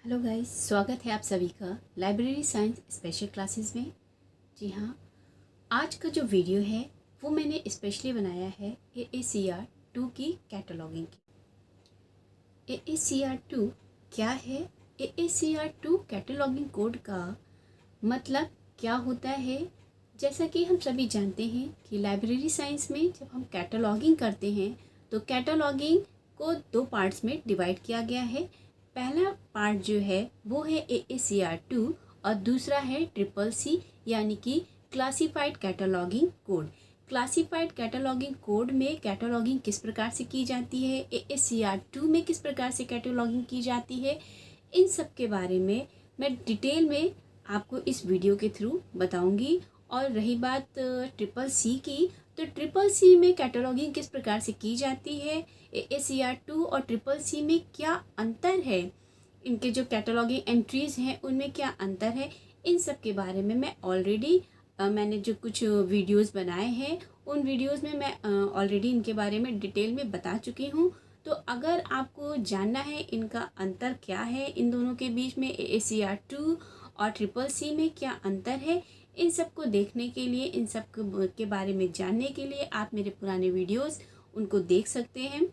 Hello guys, स्वागत है आप सभी का लाइब्रेरी साइंस स्पेशल क्लासेस में। जी हाँ, आज का जो वीडियो है वो मैंने स्पेशली बनाया है AACR 2 की कैटलॉगिंग की। AACR 2 क्या है? AACR 2 कैटलॉगिंग कोड का मतलब क्या होता है? जैसा कि हम सभी जानते हैं कि लाइब्रेरी साइंस में जब हम कैटलॉगिंग करते हैं तो कैटलॉगिंग को दो पार्ट्स में डिवाइड किया गया है। पहला पार्ट जो है वो है AACR 2 और दूसरा है CCC यानी कि classified cataloguing code. Classified cataloguing code में कैटलॉगिंग किस प्रकार से की जाती है, AACR 2 में किस प्रकार से कैटलॉगिंग की जाती है, इन सब के बारे में मैं डिटेल में आपको इस वीडियो के थ्रू बताऊंगी। और रही बात CCC की, तो CCC में कैटलॉगिंग किस प्रकार से की जाती है, AACR 2 और CCC में क्या अंतर है, इनके जो कैटलॉगिंग एंट्रीज़ हैं उनमें क्या अंतर है, इन सब के बारे में मैं ऑलरेडी मैंने जो कुछ वीडियोस बनाए हैं उन वीडियोस में मैं ऑलरेडी इनके बारे में डिटेल में बता चुकी हूँ। तो अगर आपको जानना है इनका अंतर क्या है, इन दोनों के बीच में AACR 2 और CCC में क्या अंतर है, इन सब को देखने के लिए, इन सब के बारे में जानने के लिए आप मेरे पुराने वीडियोस उनको देख सकते हैं।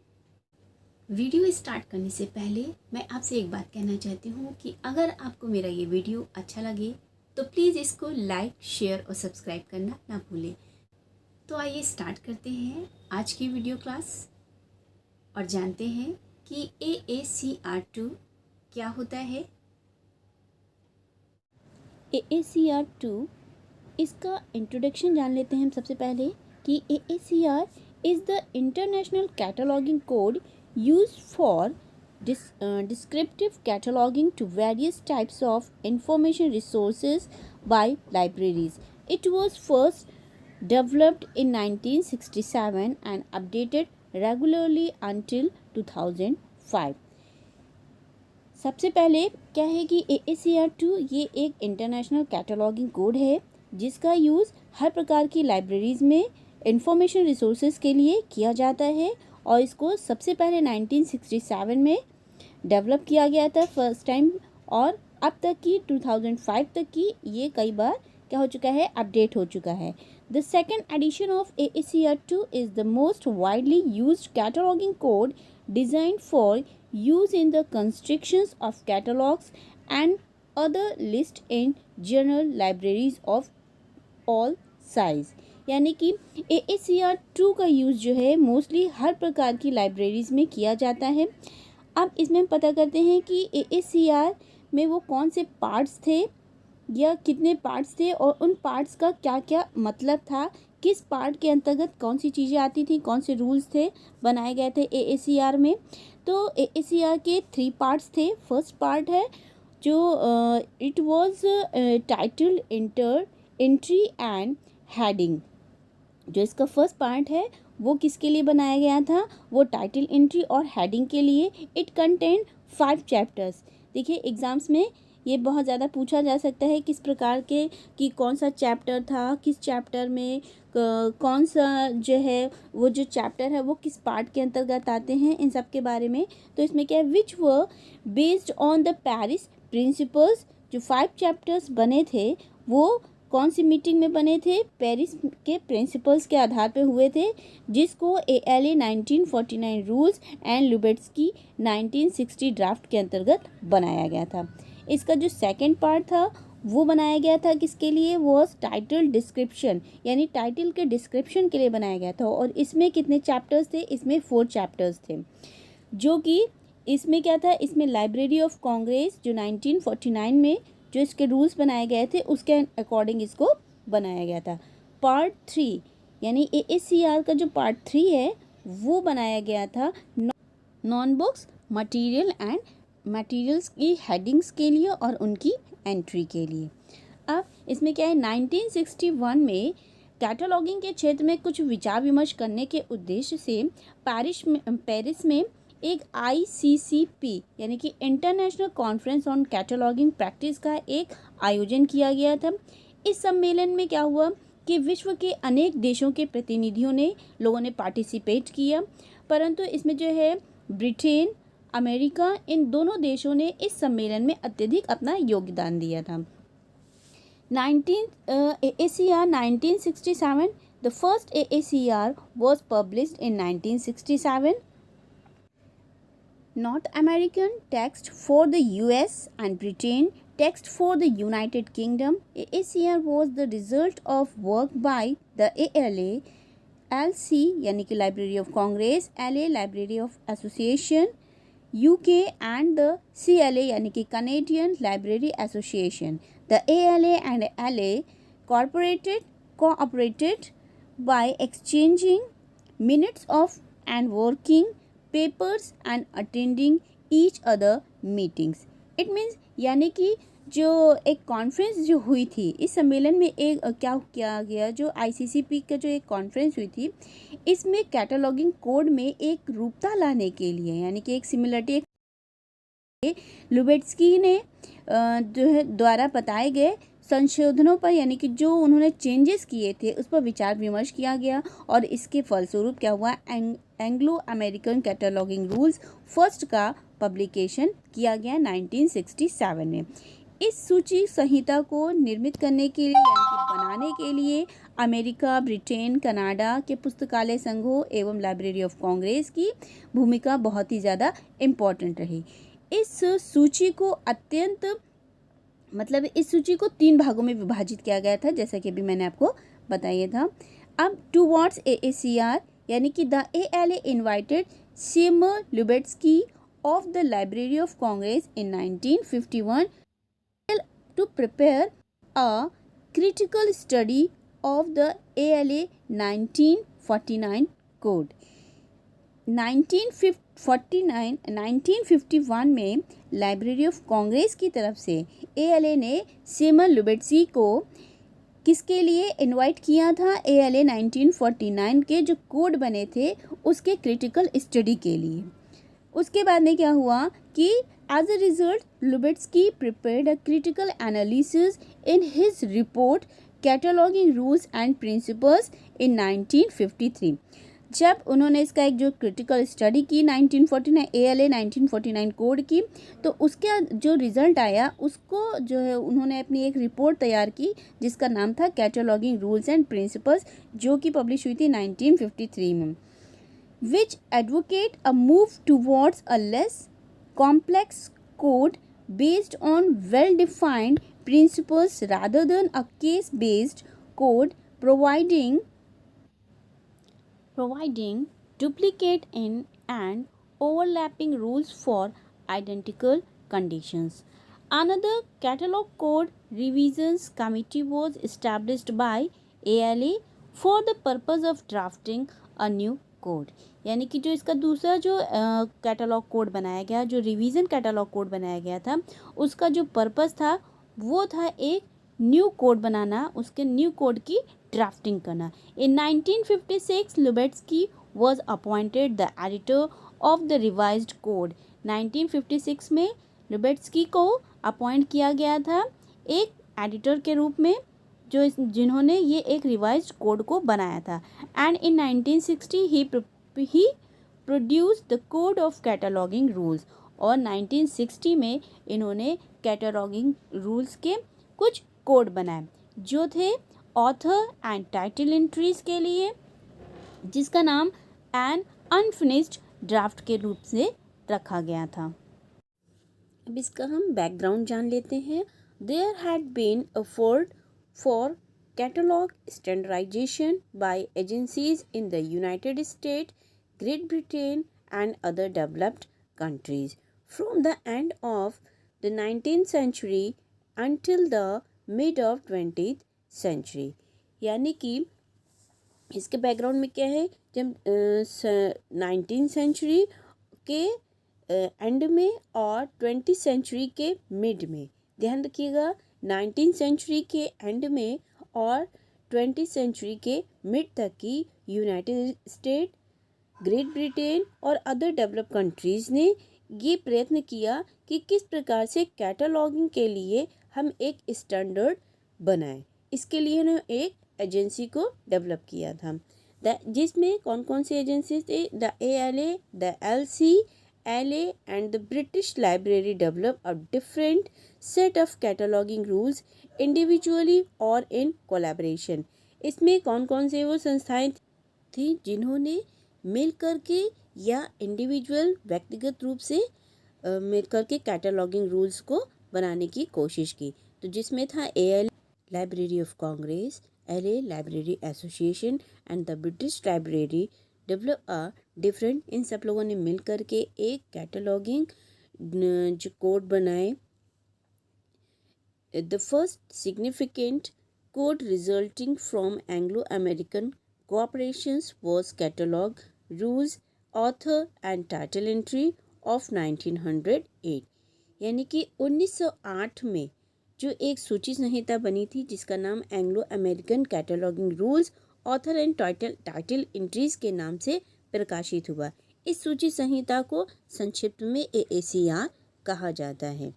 वीडियो स्टार्ट करने से पहले मैं आपसे एक बात कहना चाहती हूँ कि अगर आपको मेरा ये वीडियो अच्छा लगे तो प्लीज़ इसको लाइक, शेयर और सब्सक्राइब करना ना भूलें। तो आइए स्टार्ट करते हैं आज की वीडियो क्लास और जानते हैं कि AACR 2 क्या होता है। AACR 2 इसका इंट्रोडक्शन जान लेते हैं हम सबसे पहले कि AACR is the international cataloging code used for descriptive cataloging to various types of information resources by libraries. It was first developed in 1967 and updated regularly until 2005. सबसे पहले क्या है कि AACR 2 ये एक इंटरनेशनल कैटलॉगिंग कोड है जिसका use हर प्रकार की लाइब्रेरीज़ में इंफॉर्मेशन रिसोर्सेज के लिए किया जाता है और इसको सबसे पहले 1967 में डेवलप किया गया था फर्स्ट टाइम, और अब तक की 2005 तक की ये कई बार क्या हो चुका है, अपडेट हो चुका है। The second edition of AACR 2 is the most widely used cataloging code designed for use in the constructions of catalogs and other lists in general libraries of all size। यानी कि AACR 2 का use जो है mostly हर प्रकार की libraries में किया जाता है। अब इसमें हम पता करते हैं कि AACR में वो कौन से पार्ट्स थे या कितने पार्ट्स थे और उन पार्ट्स का क्या क्या मतलब था, किस पार्ट के अंतर्गत कौन सी चीज़ें आती थी, कौन से रूल्स थे बनाए गए थे AACR में। तो AACR के 3 पार्ट्स थे। फर्स्ट पार्ट है जो it was title, entry and heading. जो इसका फर्स्ट पार्ट है वो किसके लिए बनाया गया था, वो टाइटल, एंट्री और हेडिंग के लिए। It contain 5 chapters. देखिए एग्ज़ाम्स में ये बहुत ज़्यादा पूछा जा सकता है किस प्रकार के, कि कौन सा चैप्टर था, किस चैप्टर में कौन सा जो है वो जो चैप्टर है वो किस पार्ट के अंतर्गत आते हैं, इन सब के बारे में। तो इसमें क्या है, which were based on the Paris principles. जो 5 चैप्टर्स बने थे वो कौन सी मीटिंग में बने थे, पेरिस के प्रिंसिपल्स के आधार पे हुए थे, जिसको ALA 1949 रूल्स एंड लुबेट्स्की 1960 ड्राफ्ट के अंतर्गत बनाया गया था। इसका जो सेकंड पार्ट था वो बनाया गया था किसके लिए, वो टाइटल डिस्क्रिप्शन, यानी टाइटल के डिस्क्रिप्शन के लिए बनाया गया था। और इसमें कितने चैप्टर्स थे, इसमें 4 चैप्टर्स थे। जो कि इसमें क्या था, इसमें लाइब्रेरी ऑफ कांग्रेस जो 1949 में जो इसके रूल्स बनाए गए थे उसके अकॉर्डिंग इसको बनाया गया था। पार्ट 3 यानी AACR का जो पार्ट 3 है वो बनाया गया था non books material and materials की हेडिंग्स के लिए और उनकी एंट्री के लिए। अब इसमें क्या है, 1961 में कैटलॉगिंग के क्षेत्र में कुछ विचार विमर्श करने के उद्देश्य से पेरिस में एक ICCP यानी कि international conference on cataloguing practice का एक आयोजन किया गया था। इस सम्मेलन में क्या हुआ कि विश्व के अनेक देशों के प्रतिनिधियों ने, लोगों ने पार्टिसिपेट किया, परंतु इसमें जो है ब्रिटेन, अमेरिका, इन दोनों देशों ने इस सम्मेलन में अत्यधिक अपना योगदान दिया था। AACR 1967, the first AACR was published in 1967. North American text for the US and Britain, text for the United Kingdom. AACR was the result of work by the ALA, LC यानी कि Library of Congress, LA Library of Association, UK and the CLA यानी कि Canadian Library Association. The ALA and LA cooperated by exchanging minutes of and working papers and attending each other meetings. It means यानी कि जो एक conference जो हुई थी इस सम्मेलन में, एक क्या किया गया, जो ICCP का जो एक कॉन्फ्रेंस हुई थी, इसमें कैटलॉगिंग कोड में एक रूपता लाने के लिए यानी कि एक सिमिलरिटी लुबेट्स्की ने जो है द्वारा बताए गए संशोधनों पर यानी कि जो उन्होंने चेंजेस किए थे उस पर विचार विमर्श किया गया और इसके फलस्वरूप क्या हुआ, Anglo American cataloguing rules first का पब्लिकेशन किया गया 1967 में। इस सूची संहिता को निर्मित करने के लिए यानी कि बनाने के लिए अमेरिका, ब्रिटेन, कनाडा के पुस्तकालय संघों एवं लाइब्रेरी ऑफ कांग्रेस की भूमिका बहुत ही ज़्यादा इम्पॉर्टेंट रही। इस सूची को इस सूची को 3 भागों में विभाजित किया गया था, जैसा कि अभी मैंने आपको बताया था। अब टुवर्ड्स AACR यानी कि the ALA invited Samuel Lubetzky of the Library of Congress in 1951 to prepare a critical study of the ALA 1949 code. 1951 में लाइब्रेरी ऑफ कांग्रेस की तरफ से ALA ने सेमुअल लुबेट्स्की को किसके लिए इनवाइट किया था, ALA 1949 के जो कोड बने थे उसके क्रिटिकल स्टडी के लिए। उसके बाद में क्या हुआ कि as a result Lubetzky prepared a critical analysis in his report cataloguing rules and principles in 1953। जब उन्होंने इसका एक जो क्रिटिकल स्टडी की 1949 ALA 1949 कोड की, तो उसका जो रिज़ल्ट आया उसको जो है उन्होंने अपनी एक रिपोर्ट तैयार की जिसका नाम था कैटलॉगिंग रूल्स एंड प्रिंसिपल्स, जो कि पब्लिश हुई थी 1953 में, which advocate a move towards a less complex code based on well-defined principles rather than a case-based code providing duplicate in and overlapping rules for identical conditions. Another catalog code revisions committee was established by ALA for the purpose of drafting a new code, यानी कि जो इसका दूसरा जो catalogue code बनाया गया, जो revision catalogue code बनाया गया था, उसका जो पर्पस था वो था एक न्यू कोड बनाना, उसके न्यू कोड की ड्राफ्टिंग करना। In 1956 Lubetzky was appointed the editor of the revised code. 1956 में लुबेट्स्की को अपॉइंट किया गया था एक एडिटर के रूप में, जिन्होंने ये एक रिवाइज्ड कोड को बनाया था। And in 1960 he produced the code of cataloguing rules, और 1960 में इन्होंने कैटलॉगिंग रूल्स के कुछ कोड बनाए जो थे ऑथर एंड टाइटल एंट्रीज के लिए, जिसका नाम एन अनफिनिश्ड ड्राफ्ट के रूप से रखा गया था। अब इसका हम बैकग्राउंड जान लेते हैं। There had been effort for catalog standardization by agencies in the United States, Great Britain and other developed countries from the end of the 19th century until the mid of 20th century। यानी कि इसके background में क्या है, जब 19th century के and में और 20th सेंचुरी के मिड में, ध्यान रखिएगा 19th सेंचुरी के एंड में और 20th सेंचुरी के मिड तक की यूनाइटेड स्टेट, ग्रेट ब्रिटेन और अदर डेवलप्ड कंट्रीज़ ने ये प्रयत्न किया कि किस प्रकार से कैटलॉगिंग के लिए हम एक स्टैंडर्ड बनाएं। इसके लिए उन्होंने एक एजेंसी को डेवलप किया था, जिसमें कौन कौन सी एजेंसी थे, the ALA, the LC LA and the British Library developed a different set of cataloging rules individually or in collaboration. इसमें कौन कौन से वो संस्थाएं थी जिन्होंने मिल करके या इंडिविजुअल व्यक्तिगत रूप से मिल करके कैटलॉगिंग रूल्स को बनाने की कोशिश की। तो जिसमें था AL Library of Congress, LA Library Association and the British Library develop a different. इन सब लोगों ने मिल करके एक कैटलॉगिंग जो कोड बनाए। The first significant code resulting from Anglo-American cooperations was Catalog Rules Author and Title Entry of 1908। यानी कि 1908 में जो एक सूची संहिता बनी थी जिसका नाम Anglo American cataloguing rules author and title entries के नाम से प्रकाशित हुआ। इस सूची संहिता को संक्षिप्त में AACR कहा जाता है।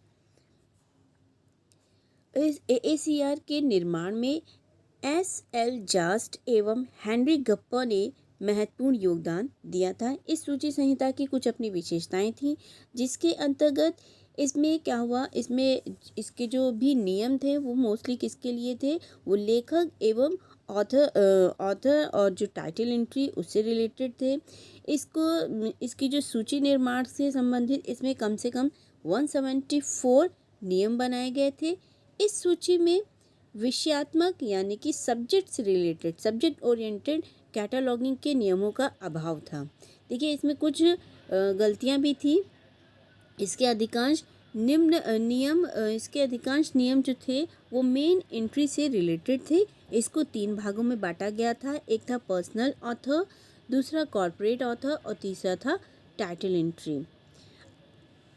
इस AACR के निर्माण में SL जास्ट एवं हेनरी गप्पा ने महत्वपूर्ण योगदान दिया था। इस सूची संहिता की कुछ अपनी विशेषताएं थी जिसके अंतर्गत इसमें क्या हुआ, इसमें इसके जो भी नियम थे वो मोस्टली किसके लिए थे, वो लेखक एवं ऑथर और जो टाइटल एंट्री उससे रिलेटेड थे। इसकी जो सूची निर्माण से संबंधित इसमें कम से कम 174 नियम बनाए गए थे। इस सूची में विषयात्मक यानी कि सब्जेक्ट से रिलेटेड, सब्जेक्ट ओरिएंटेड कैटलॉगिंग के नियमों का अभाव था। देखिए इसमें कुछ गलतियां भी थी। इसके अधिकांश नियम जो थे वो मेन एंट्री से रिलेटेड थे। इसको 3 भागों में बांटा गया था। एक था पर्सनल ऑथर, दूसरा कॉर्पोरेट ऑथर और तीसरा था टाइटल एंट्री।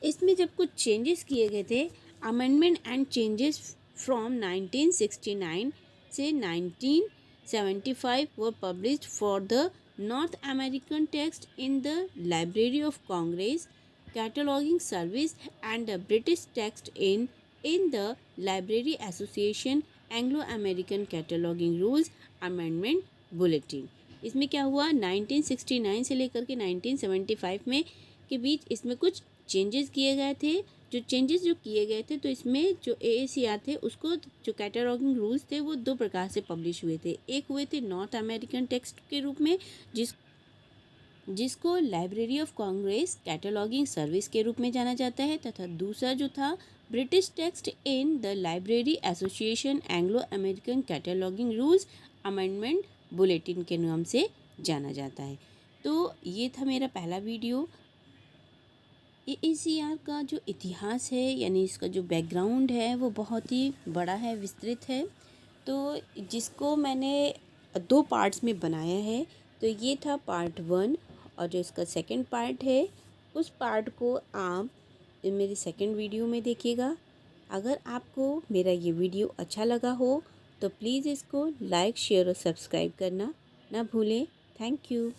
इसमें जब कुछ चेंजेस किए गए थे, अमेंडमेंट एंड चेंजेस फ्रॉम 1969 से 1975 were published for the North American text in the Library of Congress cataloguing service and the British text in the Library Association Anglo American cataloguing rules amendment bulletin. इसमें क्या हुआ, 1969 से लेकर के 1975 में के बीच इसमें कुछ चेंजेस किए गए थे। जो किए गए थे तो इसमें जो AACR थे उसको जो कैटलॉगिंग रूल्स थे वो 2 प्रकार से पब्लिश हुए थे। एक हुए थे नॉर्थ अमेरिकन टेक्स्ट के रूप में जिसको library of Congress cataloguing service के रूप में जाना जाता है, तथा दूसरा जो था British text in the Library Association Anglo American cataloguing rules amendment bulletin के नाम से जाना जाता है। तो ये था मेरा पहला वीडियो। AACR का जो इतिहास है यानी इसका जो बैकग्राउंड है वो बहुत ही बड़ा है, विस्तृत है। तो जिसको मैंने 2 पार्ट्स में बनाया है। तो ये था पार्ट 1 और जो इसका सेकंड पार्ट है उस पार्ट को आप मेरी सेकंड वीडियो में देखिएगा। अगर आपको मेरा ये वीडियो अच्छा लगा हो तो प्लीज़ इसको लाइक, शेयर और सब्सक्राइब करना ना भूलें। Thank you.